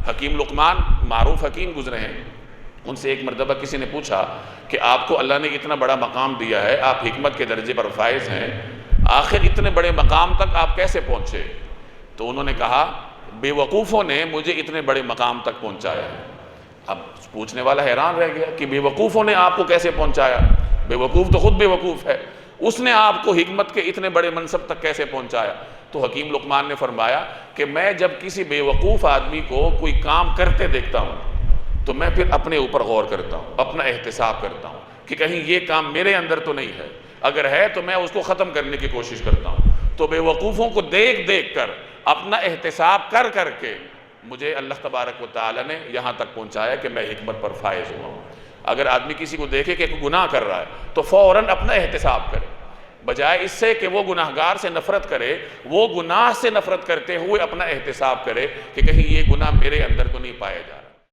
حکیم لقمان معروف حکیم گزرے ہیں، ان سے ایک مرتبہ کسی نے پوچھا کہ آپ کو اللہ نے اتنا بڑا مقام دیا ہے، آپ حکمت کے درجے پر فائز ہیں، آخر اتنے بڑے مقام تک آپ کیسے پہنچے؟ تو انہوں نے کہا بے وقوفوں نے مجھے اتنے بڑے مقام تک پہنچایا ہے۔ اب پوچھنے والا حیران رہ گیا کہ بے وقوفوں نے آپ کو کیسے پہنچایا؟ بے وقوف تو خود بے وقوف ہے، اس نے آپ کو حکمت کے اتنے بڑے منصب تک کیسے پہنچایا؟ تو حکیم لقمان نے فرمایا کہ میں جب کسی بے وقوف آدمی کو کوئی کام کرتے دیکھتا ہوں تو میں پھر اپنے اوپر غور کرتا ہوں، اپنا احتساب کرتا ہوں کہ کہیں یہ کام میرے اندر تو نہیں ہے، اگر ہے تو میں اس کو ختم کرنے کی کوشش کرتا ہوں۔ تو بے وقوفوں کو دیکھ دیکھ کر، اپنا احتساب کر کر کے مجھے اللہ تبارک و تعالی نے یہاں تک پہنچایا کہ میں حکمت پر فائز ہوا ہوں۔ اگر آدمی کسی کو دیکھے کہ گناہ کر رہا ہے تو فوراً اپنا احتساب کرے، بجائے اس سے کہ وہ گناہگار سے نفرت کرے، وہ گناہ سے نفرت کرتے ہوئے اپنا احتساب کرے کہ کہیں یہ گناہ میرے اندر تو نہیں پایا جا رہا۔